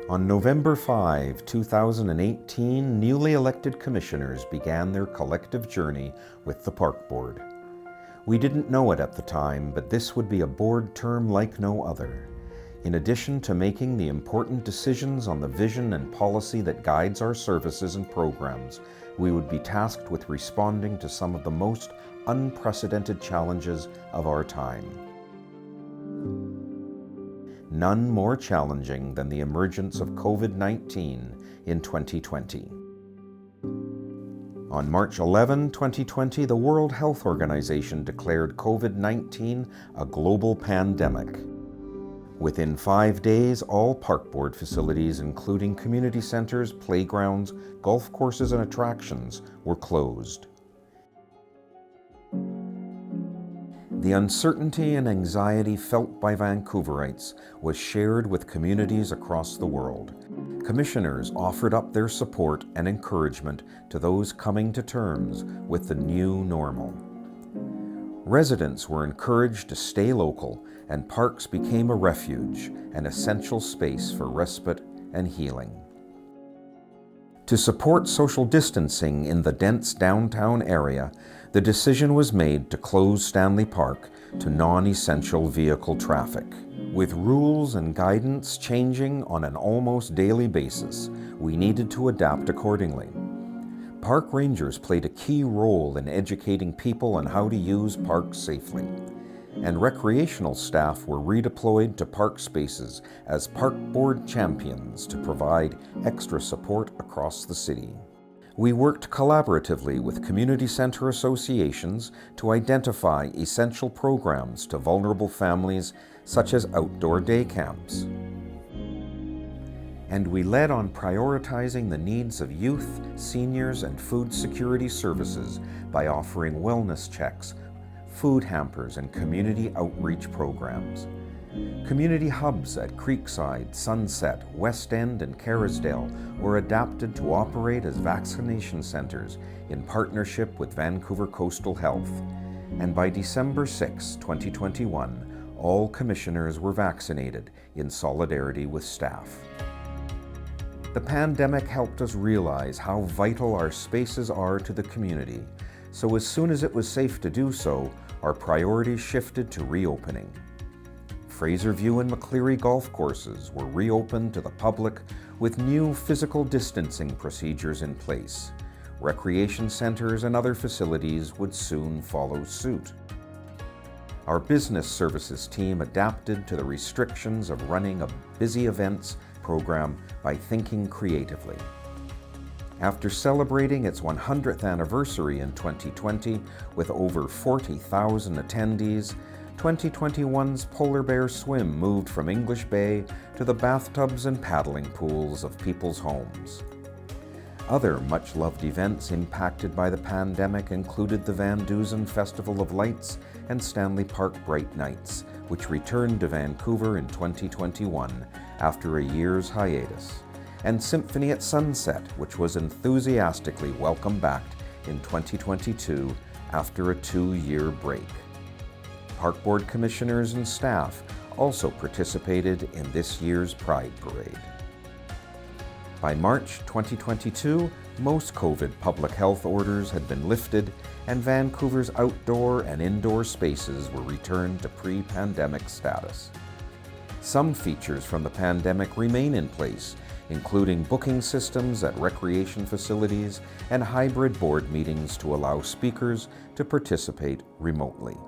On November 5, 2018, newly elected commissioners began their collective journey with the Park Board. We didn't know it at the time, but this would be a board term like no other. In addition to making the important decisions on the vision and policy that guides our services and programs, we would be tasked with responding to some of the most unprecedented challenges of our time. None more challenging than the emergence of COVID-19 in 2020. On March 11, 2020, the World Health Organization declared COVID-19 a global pandemic. Within 5 days, all Park Board facilities, including community centers, playgrounds, golf courses, and attractions, were closed. The uncertainty and anxiety felt by Vancouverites was shared with communities across the world. Commissioners offered up their support and encouragement to those coming to terms with the new normal. Residents were encouraged to stay local, and parks became a refuge, an essential space for respite and healing. To support social distancing in the dense downtown area, the decision was made to close Stanley Park to non-essential vehicle traffic. With rules and guidance changing on an almost daily basis, we needed to adapt accordingly. Park rangers played a key role in educating people on how to use parks safely, and recreational staff were redeployed to park spaces as Park Board champions to provide extra support across the city. We worked collaboratively with community center associations to identify essential programs to vulnerable families, such as outdoor day camps. And we led on prioritizing the needs of youth, seniors, and food security services by offering wellness checks, food hampers, and community outreach programs. Community hubs at Creekside, Sunset, West End, and Kerrisdale were adapted to operate as vaccination centers in partnership with Vancouver Coastal Health. And by December 6, 2021, all commissioners were vaccinated in solidarity with staff. The pandemic helped us realize how vital our spaces are to the community, so as soon as it was safe to do so, our priorities shifted to reopening. Fraserview and McCleary golf courses were reopened to the public with new physical distancing procedures in place. Recreation centers and other facilities would soon follow suit. Our business services team adapted to the restrictions of running a busy events program by thinking creatively. After celebrating its 100th anniversary in 2020 with over 40,000 attendees, 2021's Polar Bear Swim moved from English Bay to the bathtubs and paddling pools of people's homes. Other much-loved events impacted by the pandemic included the Van Dusen Festival of Lights and Stanley Park Bright Nights, which returned to Vancouver in 2021 after a year's hiatus, and Symphony at Sunset, which was enthusiastically welcomed back in 2022 after a 2-year break. Park Board commissioners and staff also participated in this year's Pride Parade. By March 2022, most COVID public health orders had been lifted, and Vancouver's outdoor and indoor spaces were returned to pre-pandemic status. Some features from the pandemic remain in place, including booking systems at recreation facilities and hybrid board meetings to allow speakers to participate remotely.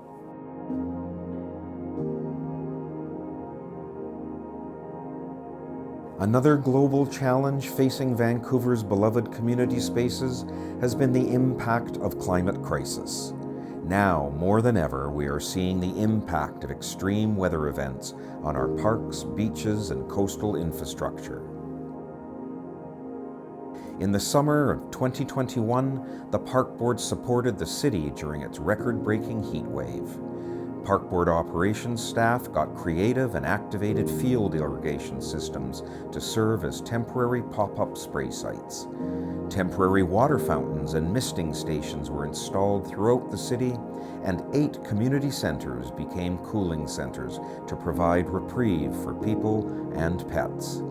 Another global challenge facing Vancouver's beloved community spaces has been the impact of climate crisis. Now, more than ever, we are seeing the impact of extreme weather events on our parks, beaches, and coastal infrastructure. In the summer of 2021, the Park Board supported the city during its record-breaking heat wave. Park Board operations staff got creative and activated field irrigation systems to serve as temporary pop-up spray sites. Temporary water fountains and misting stations were installed throughout the city, and 8 community centers became cooling centers to provide reprieve for people and pets.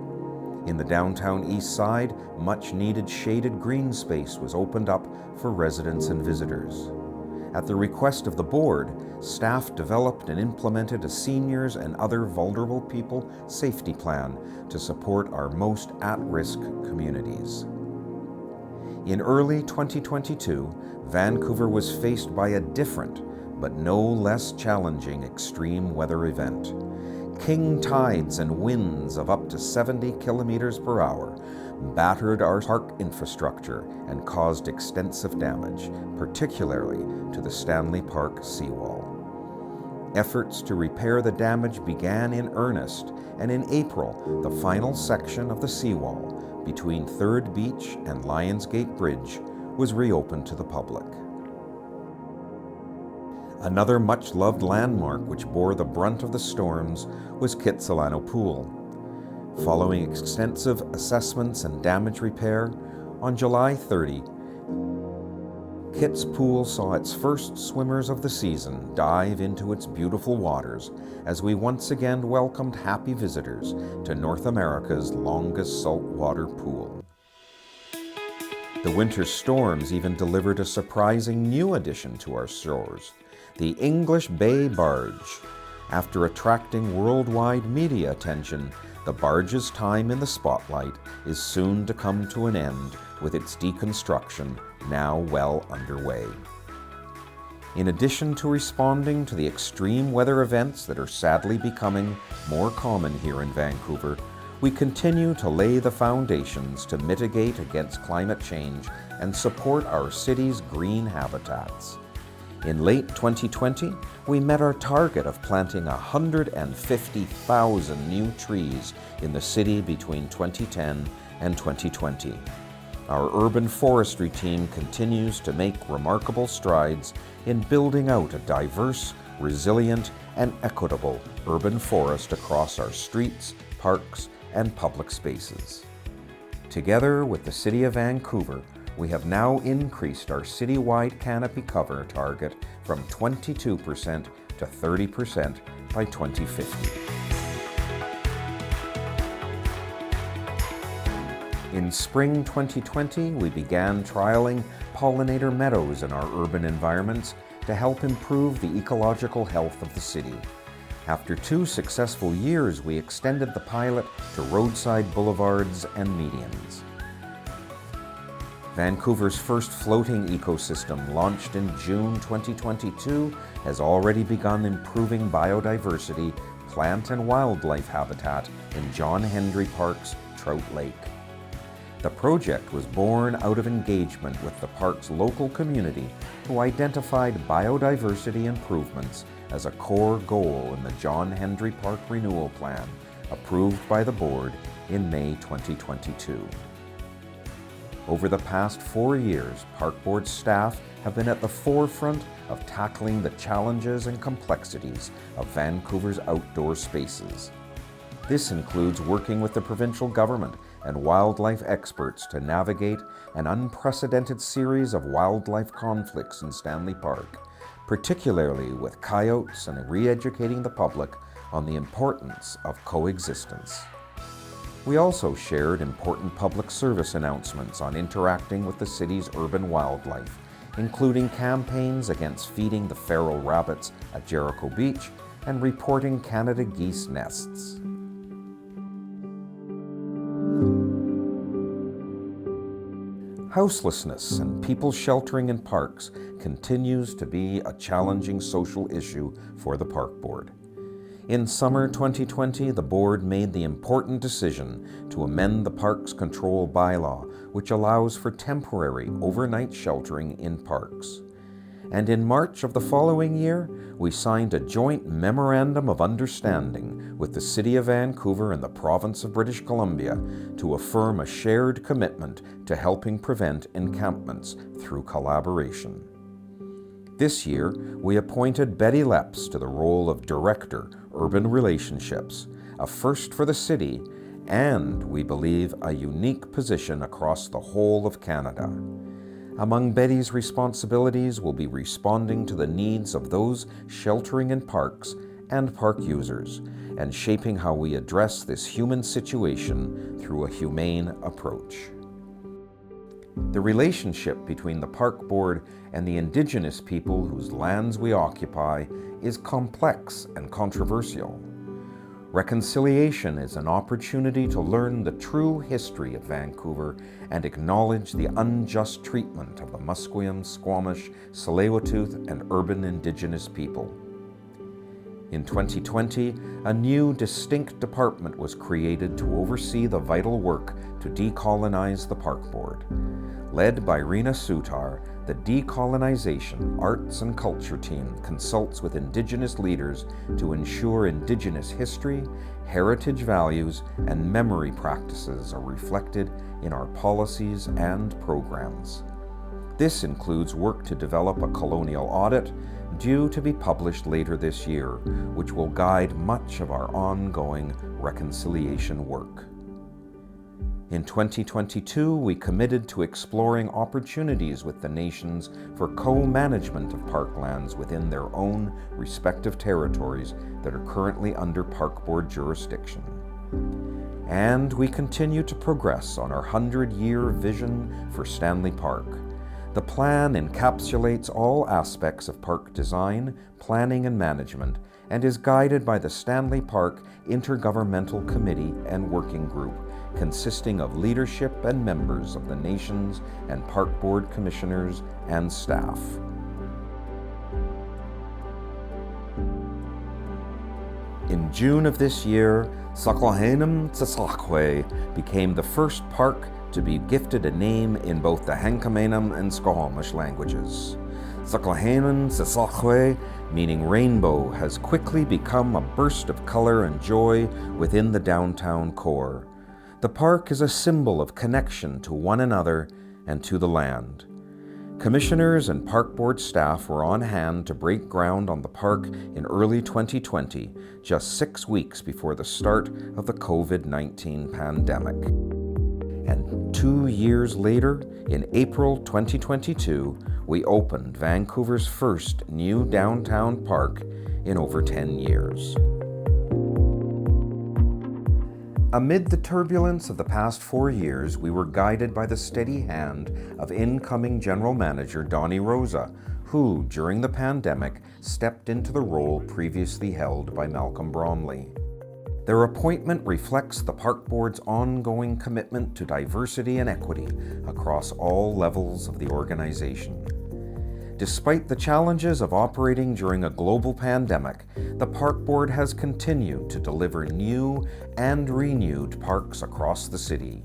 In the downtown east side, much-needed shaded green space was opened up for residents and visitors. At the request of the board, staff developed and implemented a seniors and other vulnerable people safety plan to support our most at-risk communities. In early 2022, Vancouver was faced by a different, but no less challenging extreme weather event. King tides and winds of up to 70 kilometers per hour battered our park infrastructure and caused extensive damage, particularly to the Stanley Park seawall. Efforts to repair the damage began in earnest, and in April, the final section of the seawall between 3rd Beach and Lionsgate Bridge was reopened to the public. Another much-loved landmark which bore the brunt of the storms was Kitsilano Pool. Following extensive assessments and damage repair, on July 30, Kit's Pool saw its first swimmers of the season dive into its beautiful waters as we once again welcomed happy visitors to North America's longest saltwater pool. The winter storms even delivered a surprising new addition to our shores, the English Bay Barge. After attracting worldwide media attention, the barge's time in the spotlight is soon to come to an end, with its deconstruction now well underway. In addition to responding to the extreme weather events that are sadly becoming more common here in Vancouver, we continue to lay the foundations to mitigate against climate change and support our city's green habitats. In late 2020, we met our target of planting 150,000 new trees in the city between 2010 and 2020. Our urban forestry team continues to make remarkable strides in building out a diverse, resilient, and equitable urban forest across our streets, parks, and public spaces. Together with the City of Vancouver, we have now increased our citywide canopy cover target from 22% to 30% by 2050. In spring 2020, we began trialing pollinator meadows in our urban environments to help improve the ecological health of the city. After 2 successful years, we extended the pilot to roadside boulevards and medians. Vancouver's first floating ecosystem, launched in June 2022, has already begun improving biodiversity, plant and wildlife habitat in John Hendry Park's Trout Lake. The project was born out of engagement with the park's local community, who identified biodiversity improvements as a core goal in the John Hendry Park Renewal Plan, approved by the board in May 2022. Over the past 4 years, Park Board staff have been at the forefront of tackling the challenges and complexities of Vancouver's outdoor spaces. This includes working with the provincial government and wildlife experts to navigate an unprecedented series of wildlife conflicts in Stanley Park, particularly with coyotes, and re-educating the public on the importance of coexistence. We also shared important public service announcements on interacting with the city's urban wildlife, including campaigns against feeding the feral rabbits at Jericho Beach and reporting Canada geese nests. Houselessness and people sheltering in parks continues to be a challenging social issue for the Park Board. In summer 2020, the board made the important decision to amend the Parks Control Bylaw, which allows for temporary overnight sheltering in parks. And in March of the following year, we signed a joint Memorandum of Understanding with the City of Vancouver and the Province of British Columbia to affirm a shared commitment to helping prevent encampments through collaboration. This year, we appointed Betty Lepps to the role of Director, Urban Relationships, a first for the city, and, we believe, a unique position across the whole of Canada. Among Betty's responsibilities will be responding to the needs of those sheltering in parks and park users, and shaping how we address this human situation through a humane approach. The relationship between the Park Board and the Indigenous people whose lands we occupy is complex and controversial. Reconciliation is an opportunity to learn the true history of Vancouver and acknowledge the unjust treatment of the Musqueam, Squamish, Tsleil-Waututh, and urban Indigenous people. In 2020, a new distinct department was created to oversee the vital work to decolonize the Park Board. Led by Rena Sutar, the Decolonization Arts and Culture team consults with Indigenous leaders to ensure Indigenous history, heritage values, and memory practices are reflected in our policies and programs. This includes work to develop a colonial audit due to be published later this year, which will guide much of our ongoing reconciliation work. In 2022, we committed to exploring opportunities with the nations for co-management of parklands within their own respective territories that are currently under Park Board jurisdiction. And we continue to progress on our 100-year vision for Stanley Park. The plan encapsulates all aspects of park design, planning, and management, and is guided by the Stanley Park Intergovernmental Committee and Working Group, consisting of leadership and members of the nations and Park Board commissioners and staff. In June of this year, Saklahanam Tsasakwe became the first park to be gifted a name in both the Hankamanam and Squamish languages. Saklahanam Tsasakwe, meaning rainbow, has quickly become a burst of color and joy within the downtown core. The park is a symbol of connection to one another and to the land. Commissioners and Park Board staff were on hand to break ground on the park in early 2020, just 6 weeks before the start of the COVID-19 pandemic. And 2 years later, in April 2022, we opened Vancouver's first new downtown park in over 10 years. Amid the turbulence of the past 4 years, we were guided by the steady hand of incoming General Manager Donnie Rosa, who, during the pandemic, stepped into the role previously held by Malcolm Bromley. Their appointment reflects the Park Board's ongoing commitment to diversity and equity across all levels of the organization. Despite the challenges of operating during a global pandemic, the Park Board has continued to deliver new and renewed parks across the city.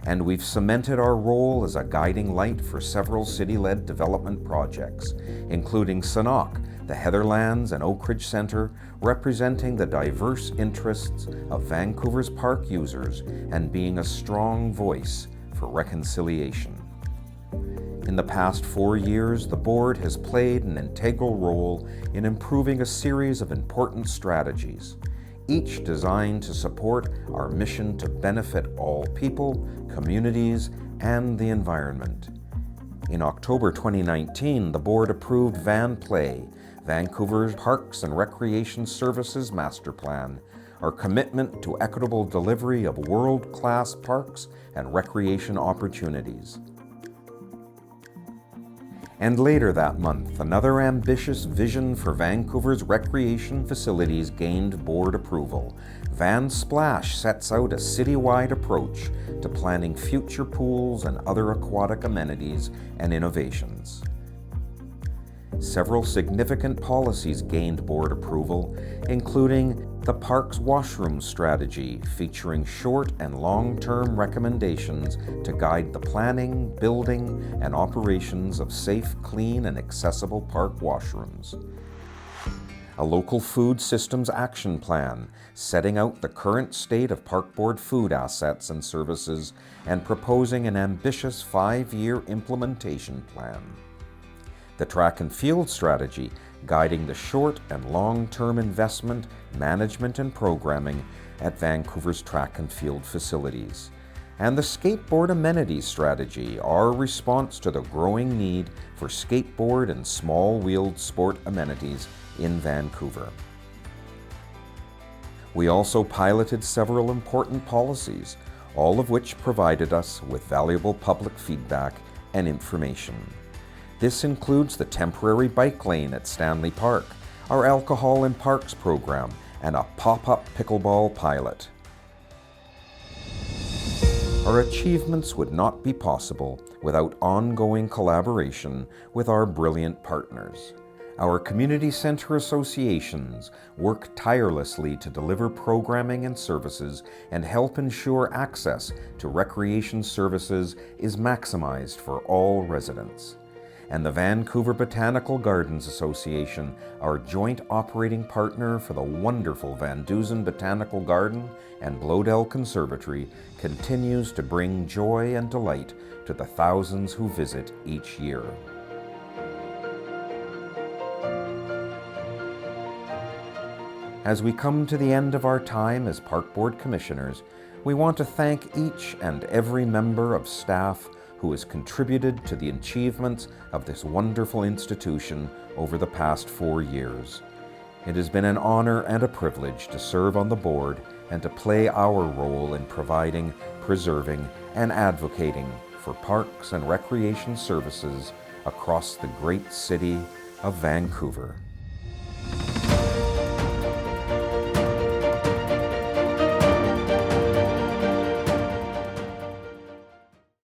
And we've cemented our role as a guiding light for several city-led development projects, including Sanok, the Heatherlands and Oak Ridge Centre, representing the diverse interests of Vancouver's park users and being a strong voice for reconciliation. In the past 4 years, the board has played an integral role in improving a series of important strategies, each designed to support our mission to benefit all people, communities, and the environment. In October 2019, the board approved Van Play, Vancouver's Parks and Recreation Services Master Plan, our commitment to equitable delivery of world-class parks and recreation opportunities. And later that month, another ambitious vision for Vancouver's recreation facilities gained board approval. Van Splash sets out a citywide approach to planning future pools and other aquatic amenities and innovations. Several significant policies gained board approval, including the park's washroom strategy, featuring short and long-term recommendations to guide the planning, building, and operations of safe, clean, and accessible park washrooms. A local food systems action plan, setting out the current state of Park Board food assets and services and proposing an ambitious 5-year implementation plan. The track and field strategy, guiding the short and long-term investment, management, and programming at Vancouver's track and field facilities. And the skateboard amenities strategy, our response to the growing need for skateboard and small-wheeled sport amenities in Vancouver. We also piloted several important policies, all of which provided us with valuable public feedback and information. This includes the temporary bike lane at Stanley Park, our Alcohol in Parks program, and a pop-up pickleball pilot. Our achievements would not be possible without ongoing collaboration with our brilliant partners. Our community centre associations work tirelessly to deliver programming and services and help ensure access to recreation services is maximized for all residents. And the Vancouver Botanical Gardens Association, our joint operating partner for the wonderful Van Dusen Botanical Garden and Blodell Conservatory, continues to bring joy and delight to the thousands who visit each year. As we come to the end of our time as Park Board Commissioners, we want to thank each and every member of staff who has contributed to the achievements of this wonderful institution over the past 4 years. It has been an honor and a privilege to serve on the board and to play our role in providing, preserving, and advocating for parks and recreation services across the great city of Vancouver.